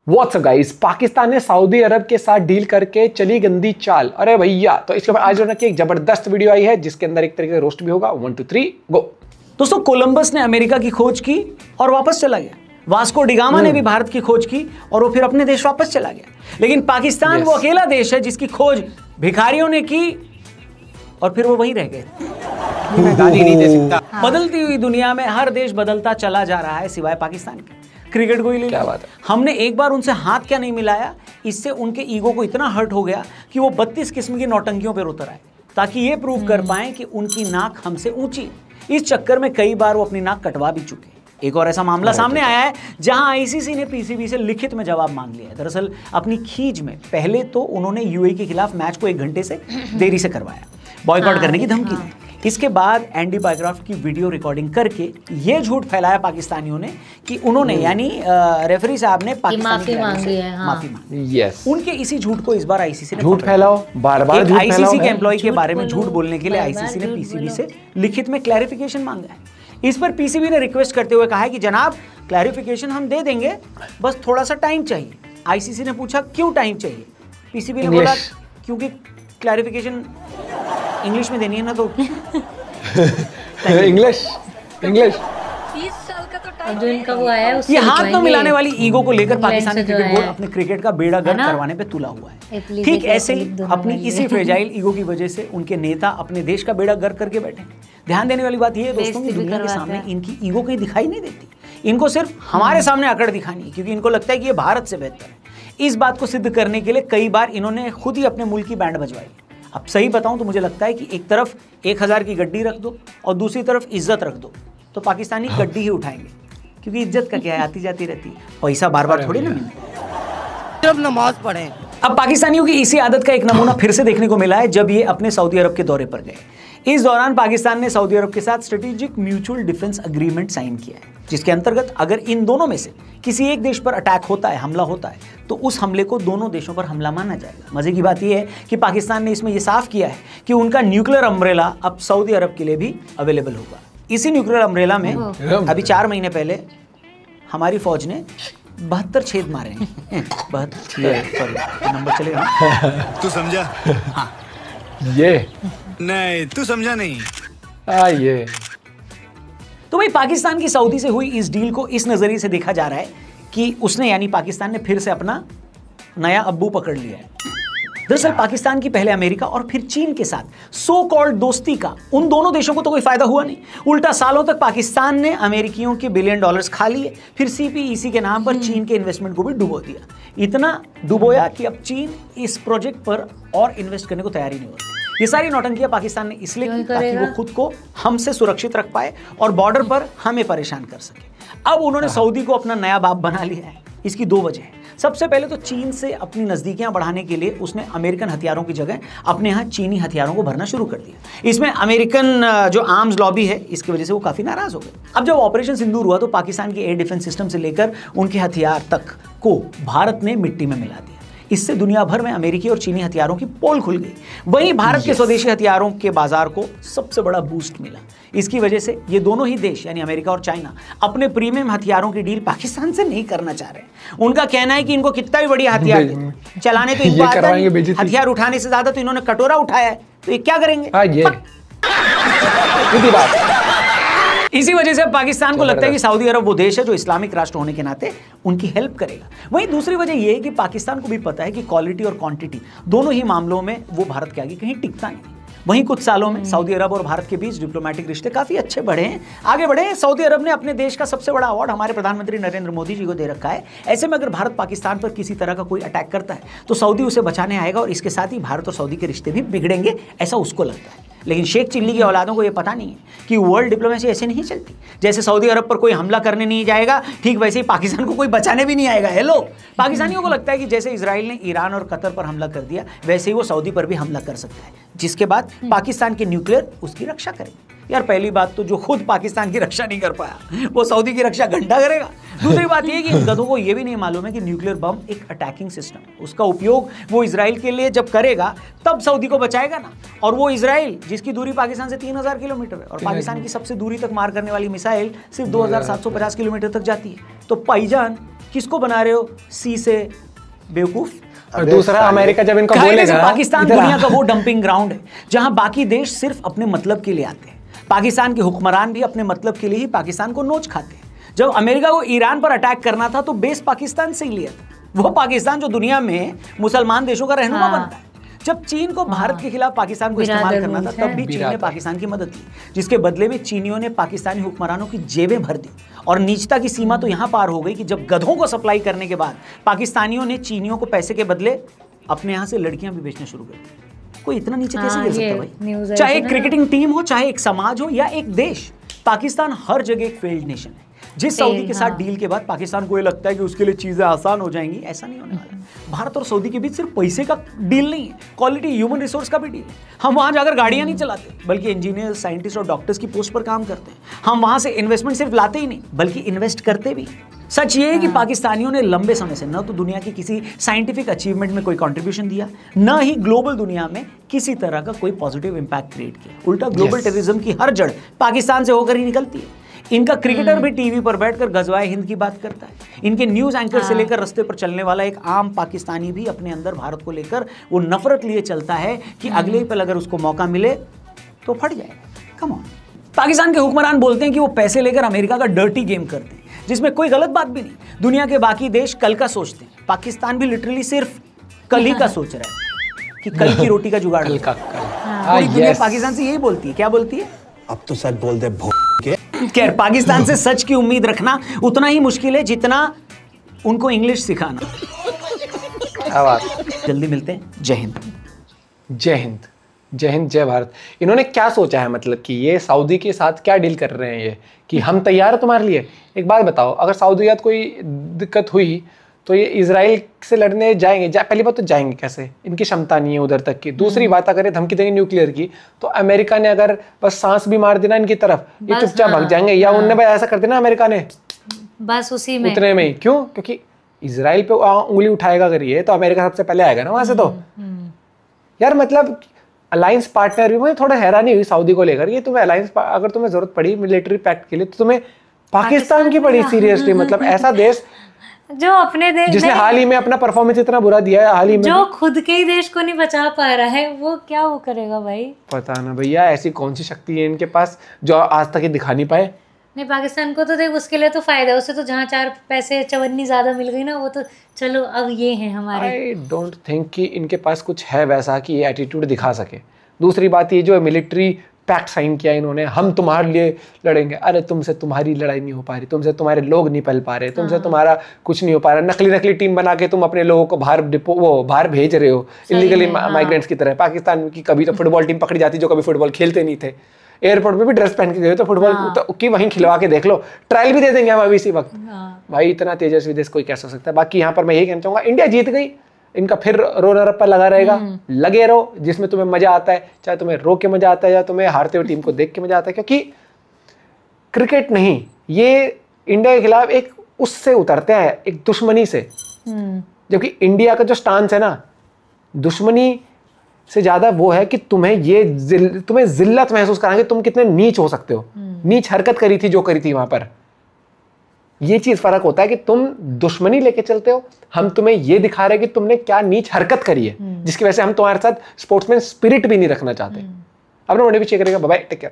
What's up guys, Pakistan ने Saudi Arab के साथ डील करके चली गंदी चाल। अरे भैया, तो इसके बाद आज की एक जबरदस्त वीडियो आई है जिसके अंदर एक तरीके से रोस्ट भी होगा। 1 2 3 गो। दोस्तों, कोलंबस ने अमेरिका की खोज की और वापस चला गया। वास्को डिगामा ने भी भारत की खोज की और वो फिर अपने देश वापस चला गया। लेकिन पाकिस्तान वो अकेला देश है जिसकी खोज भिखारियों ने की और फिर वो वहीं रह गए। मैं गाली नहीं दे सकता। बदलती हुई दुनिया में हर देश बदलता चला जा रहा है सिवाय पाकिस्तान के। क्रिकेट को ही ले क्या बात है। हमने एक बार उनसे हाथ क्या नहीं मिलाया, इससे उनके ईगो को इतना हर्ट हो गया कि वो 32 किस्म की नौटंकियों पर उतर आए ताकि ये प्रूव कर पाएं कि उनकी नाक हमसे ऊंची। इस चक्कर में कई बार वो अपनी नाक कटवा भी चुके। एक और ऐसा मामला सामने आया है जहां आईसीसी ने पीसीबी से लिखित में जवाब मांग लिया है। दरअसल अपनी खींच में पहले तो उन्होंने यूएई के खिलाफ मैच को 1 घंटे से देरी से करवाया, बॉयकॉट करने की धमकी दी। इसके बाद एंडी बायोग्राफ की वीडियो रिकॉर्डिंग करके ये झूठ फैलाया पाकिस्तानियों ने कि उन्होंने यानी रेफरी साहब ने माफी मांगी है। माफी मांगी। यस, उनके इसी झूठ को इस बार आईसीसी ने झूठ फैलाओ, बार-बार झूठ फैलाओ। आईसीसी के एम्प्लॉय के बारे में झूठ बोलने के लिए आईसीसी ने पीसीबी से लिखित में क्लैरिफिकेशन मांगा है। इस पर पीसीबी ने रिक्वेस्ट करते हुए कहा है कि जनाब, क्लैरिफिकेशन हम दे देंगे, बस थोड़ा सा टाइम चाहिए। आईसीसी ने पूछा क्यों टाइम चाहिए? पीसीबी ने बोला क्योंकि क्लैरिफिकेशन इंग्लिश में देनी है ना, तो इंग्लिश 30 साल का तो टाइम जो इनका वो आया है उससे ये हाथ न मिलाने वाली ईगो को लेकर पाकिस्तानी से जो क्रिकेट बोर्ड है अपने क्रिकेट का बेड़ा गर्क करवाने पे तुला हुआ है। ठीक ऐसे ही अपनी इसी फ्रेजाइल ईगो की वजह से उनके नेता अपने देश का बेड़ा गर्क करके बैठे। ध्यान देने वाली बात यह है दोस्तों कि दुनिया के सामने इनकी ईगो कहीं दिखाई नहीं देती। इनको सिर्फ हमारे सामने अकड़ दिखानी है क्योंकि इनको लगता है कि ये भारत से बेहतर है। इस बात को सिद्ध करने के लिए कई बार इन्होंने खुद ही अपने मुल्क की बैंड बजवाई। अब सही बताऊं तो मुझे लगता है कि एक तरफ 1000 की गड्डी रख दो और दूसरी तरफ इज्जत रख दो तो पाकिस्तानी गड्डी ही उठाएंगे, क्योंकि इज्जत का क्या है, आती जाती रहती है, पैसा बार बार थोड़ी ना मिलता। जब नमाज पढ़ें। अब पाकिस्तानियों की इसी आदत का एक नमूना फिर से देखने को मिला है जब ये अपने सऊदी अरब के दौरे पर गए। इस दौरान पाकिस्तान ने सऊदी अरब के साथ strategic mutual defence agreement sign किया है, जिसके अंतर्गत अगर इन दोनों में से किसी एक देश पर अटैक होता है, हमला होता है, तो उस हमले को दोनों देशों पर हमला माना जाएगा। मजे की बात यह है कि पाकिस्तान ने इसमें यह साफ किया है कि उनका न्यूक्लियर अम्ब्रेला अब सऊदी अरब के लिए भी अवेलेबल होगा। इसी न्यूक्लियर अम्ब्रेला में अभी 4 महीने पहले हमारी फौज ने 72 छेद मारे हैं। 72, सॉरी नंबर चलेगा। तू समझा? हाँ, ये नहीं, तू समझा नहीं। ये तो भाई पाकिस्तान की सऊदी से हुई इस डील को इस नजरिए से देखा जा रहा है कि उसने यानी पाकिस्तान ने फिर से अपना नया अब्बू पकड़ लिया है। दरअसल पाकिस्तान की पहले अमेरिका और फिर चीन के साथ सो कॉल्ड दोस्ती का उन दोनों देशों को तो कोई फायदा हुआ नहीं। उल्टा सालों तक पाकिस्तान ने अमेरिकियों के बिलियन डॉलर्स खा लिए, फिर सीपीईसी के नाम पर चीन के इन्वेस्टमेंट को भी डुबो दिया। इतना डुबोया कि अब चीन इस प्रोजेक्ट पर और इन्वेस्ट करने को तैयार ही नहीं हो रहा। ये सारी नौटंकियां पाकिस्तान ने इसलिए की ताकि वो खुद को हमसे सुरक्षित रख पाए और बॉर्डर पर हमें परेशान कर सके। अब उन्होंने सऊदी को अपना नया बाप बना लिया है। इसकी 2 वजह है। सबसे पहले तो चीन से अपनी नजदीकियां बढ़ाने के लिए उसने अमेरिकन हथियारों की जगह अपने यहाँ चीनी हथियारों को भरना शुरू कर दिया। इसमें अमेरिकन जो आर्म्स लॉबी है, इसकी वजह से वो काफी नाराज हो गए। अब जब ऑपरेशन सिंदूर हुआ तो पाकिस्तान के एयर डिफेंस सिस्टम से लेकर उनके हथियार तक को भारत ने मिट्टी में मिला दिया। इससे दुनिया भर में अमेरिकी और चीनी हथियारों की पोल खुल गई। वहीं भारत के स्वदेशी हथियारों के बाजार को सबसे बड़ा बूस्ट मिला। इसकी वजह से ये दोनों ही देश यानी अमेरिका और चाइना अपने प्रीमियम हथियारों की डील पाकिस्तान से नहीं करना चाह रहे। उनका कहना है कि इनको कितना भी बढ़िया हथियार दे, चलाने तो इनको आता नहीं, हथियार उठाने से ज्यादा तो इन्होंने कटोरा उठाया है, तो ये क्या करेंगे? इसी वजह से पाकिस्तान को लगता है कि सऊदी अरब वो देश है जो इस्लामिक राष्ट्र होने के नाते उनकी हेल्प करेगा। वहीं दूसरी वजह यह है कि पाकिस्तान को भी पता है कि क्वालिटी और क्वांटिटी दोनों ही मामलों में वो भारत के आगे कहीं टिकता नहीं। वहीं कुछ सालों में सऊदी अरब और भारत के बीच डिप्लोमेटिक रिश्ते काफी अच्छे बढ़े हैं, आगे बढ़े हैं। सऊदी अरब ने अपने देश का सबसे बड़ा अवार्ड हमारे प्रधानमंत्री नरेंद्र मोदी जी को दे रखा है। ऐसे में अगर भारत पाकिस्तान पर किसी तरह का कोई अटैक करता है तो सऊदी उसे बचाने आएगा और इसके साथ ही भारत और सऊदी के रिश्ते भी बिगड़ेंगे, ऐसा उसको लगता है। लेकिन शेख चिल्ली की औलादों को यह पता नहीं है कि वर्ल्ड डिप्लोमेसी ऐसे नहीं चलती। जैसे सऊदी अरब पर कोई हमला करने नहीं जाएगा, ठीक वैसे ही पाकिस्तान को कोई बचाने भी नहीं आएगा। हेलो, पाकिस्तानियों को लगता है कि जैसे इजराइल ने ईरान और कतर पर हमला कर दिया, वैसे ही वो सऊदी पर भी हमला कर सकता है, जिसके बाद पाकिस्तान के न्यूक्लियर उसकी रक्षा करेंगे। यार पहली बात तो जो खुद पाकिस्तान की रक्षा नहीं कर पाया वो सऊदी की रक्षा घंटा करेगा। दूसरी बात यह कि इन गधों को यह भी नहीं मालूम है कि न्यूक्लियर बम एक अटैकिंग सिस्टम है, उसका उपयोग वो इजराइल के लिए जब करेगा तब सऊदी को बचाएगा ना। और वो इजराइल जिसकी दूरी पाकिस्तान से 3000 किलोमीटर है और पाकिस्तान की सबसे दूरी तक मार करने वाली मिसाइल सिर्फ 2750 किलोमीटर तक जाती है। तो भाईजान किसको बना रहे हो? सी से बेवकूफ, और दूसरा अमेरिका जब इनको बोलेगा पाकिस्तान दुनिया का वो डंपिंग ग्राउंड है जहां बाकी देश सिर्फ अपने मतलब के लिए आते हैं। पाकिस्तान के हुक्मरान भी अपने मतलब के लिए ही पाकिस्तान को नोच खाते हैं। जब अमेरिका को ईरान पर अटैक करना था तो बेस पाकिस्तान से ही लिया था। वो पाकिस्तान जो दुनिया में मुसलमान देशों का रहनुमा बनता है। जब चीन को भारत के खिलाफ पाकिस्तान को इस्तेमाल करना था तब भी चीन ने पाकिस्तान की मदद ली, जिसके बदले में चीनियों ने पाकिस्तानी हुक्मरानों की जेबें भर दी। और नीचता की सीमा तो यहां पार हो गई कि जब गधों को सप्लाई करने के बाद पाकिस्तानियों ने चीनियों को पैसे के बदले अपने यहां से लड़कियां भी बेचना शुरू कर दी। कोई इतना नीचे कैसे गिर सकता है भाई? चाहे एक क्रिकेटिंग टीम हो, चाहे एक समाज हो या एक देश, पाकिस्तान हर जगह एक फेल्ड नेशन है। जिस सऊदी के साथ डील के बाद पाकिस्तान को ये लगता है कि उसके लिए चीजें आसान हो जाएंगी, ऐसा नहीं होने वाला। भारत और सऊदी के बीच सिर्फ पैसे का डील नहीं है, क्वालिटी ह्यूमन रिसोर्स का भी डील है। हम वहां जाकर गाड़ियां नहीं चलाते, बल्कि इंजीनियर, साइंटिस्ट और डॉक्टर्स की पोस्ट पर काम करते हैं। हम वहां से इन्वेस्टमेंट सिर्फ लाते ही नहीं, बल्कि इन्वेस्ट करते भी। सच ये है कि पाकिस्तानियों ने लंबे समय से न तो दुनिया की किसी साइंटिफिक अचीवमेंट में कोई कंट्रीब्यूशन दिया, न ही ग्लोबल दुनिया में किसी तरह का कोई पॉजिटिव इंपैक्ट क्रिएट किया। उल्टा ग्लोबल टेररिज्म की हर जड़ पाकिस्तान से होकर ही निकलती है। इनका क्रिकेटर भी टीवी पर बैठकर गजवाए हिंद की बात करता है। इनके न्यूज एंकर से लेकर रास्ते पर चलने वाला एक आम पाकिस्तानी भी अपने अंदर भारत को लेकर वो नफरत लिए चलता है कि अगले ही पल अगर उसको मौका मिले तो फट जाएगा। Come on. पाकिस्तान के हुक्मरान बोलते हैं कि वो पैसे लेकर अमेरिका का डर्टी गेम करते हैं, जिसमें कोई गलत बात भी नहीं। दुनिया के बाकी देश कल का सोचते हैं, पाकिस्तान भी लिटरली सिर्फ कल ही का सोच रहा है कि कल की रोटी का जुगाड़। पूरी दुनिया पाकिस्तान से यही बोलती है। क्या बोलती है? अब तो सच बोल दे खैर, पाकिस्तान से सच की उम्मीद रखना उतना ही मुश्किल है जितना उनको इंग्लिश सिखाना। जल्दी मिलते हैं। जय हिंद। जय हिंद, जय हिंद, जय भारत। इन्होंने क्या सोचा है, मतलब कि ये सऊदी के साथ क्या डील कर रहे हैं ये कि हम तैयार हैं तुम्हारे लिए? एक बात बताओ, अगर सऊदी के साथ कोई दिक्कत हुई तो ये इजराइल से लड़ने जाएंगे? पहली बात तो जाएंगे कैसे, इनकी क्षमता नहीं है उधर तक की। दूसरी बात, अगर ये धमकी देंगे न्यूक्लियर की, तो अमेरिका ने अगर बस सांस भी मार देना इनकी तरफ, ये चुपचाप भाग जाएंगे। या उनने बस ऐसा कर देना अमेरिका ने, बस उसी में, उतने में ही। क्यों? क्योंकि इजराइल पे उंगली उठाएगा अगर ये, तो अमेरिका सबसे पहले आएगा ना वहां से। तो यार मतलब अलायंस पार्टनर भी, मुझे थोड़ा हैरानी हुई सऊदी को लेकर। ये तुम्हें अलायंस, अगर तुम्हें जरूरत पड़ी मिलिट्री पैक्ट के लिए, तो तुम्हें पाकिस्तान की पड़ी सीरियसली। मतलब ऐसा देश जो अपने देश, जिसने हाल ही में अपना परफॉर्मेंस इतना बुरा दिया है, हाल ही में जो खुद के ही देश को नहीं बचा पा रहा है, वो क्या वो करेगा भाई? पता ना भैया, ऐसी कौन सी शक्ति है इनके पास जो आज तक ये दिखा नहीं पाए। नहीं, पाकिस्तान को तो देख, उसके लिए तो फायदा है, उससे तो जहाँ 4 पैसे चवन्नी ज्यादा मिल गई ना, वो तो चलो अब ये है हमारे। आई डोंट थिंक कि इनके पास कुछ है वैसा कि ये एटीट्यूड दिखा सके। दूसरी बात, ये जो मिलिट्री पैक्ट साइन किया इन्होंने, हम तुम्हारे लिए लड़ेंगे। अरे तुमसे तुम्हारी लड़ाई नहीं हो पा रही, तुमसे तुम्हारे लोग नहीं पल पा रहे, तुमसे तुम्हारा कुछ नहीं हो पा रहा। नकली टीम बना के तुम अपने लोगों को बाहर भेज रहे हो, इलीगली माइग्रेंट्स की तरह। पाकिस्तान की कभी तो फुटबॉल टीम पकड़ी जाती जो कभी फुटबॉल खेलते नहीं थे, एयरपोर्ट पे भी ड्रेस पहन के गए तो फुटबॉल की वहीं खिलवा के देख लो, ट्रायल भी दे देंगे हम अभी इसी वक्त। भाई इतना तेजस्वी देश कोई कैसा सकता है। बाकी यहाँ पर मैं यही कहना चाहूंगा, इंडिया जीत गई, इनका फिर रोना रप्पा लगा रहेगा। लगे रहो जिसमें तुम्हें मजा आता है, चाहे तुम्हें रो के मजा आता है या तुम्हें हारते हुए टीम को देख के मजा आता है। क्योंकि क्रिकेट नहीं, ये इंडिया के खिलाफ एक उससे उतरते हैं, एक दुश्मनी से। जबकि इंडिया का जो स्टांस है ना, दुश्मनी से ज्यादा वो है कि तुम्हें जिल्लत महसूस कराएंगे, तुम कितने नीच हो सकते हो। नीच हरकत करी थी जो करी थी वहां पर, ये चीज फर्क होता है कि तुम दुश्मनी लेके चलते हो, हम तुम्हें ये दिखा रहे हैं कि तुमने क्या नीच हरकत करी है, जिसकी वजह से हम तुम्हारे साथ स्पोर्ट्समैन स्पिरिट भी नहीं रखना चाहते। अपना वीडियो भी चेक करेगा। Bye bye, take care.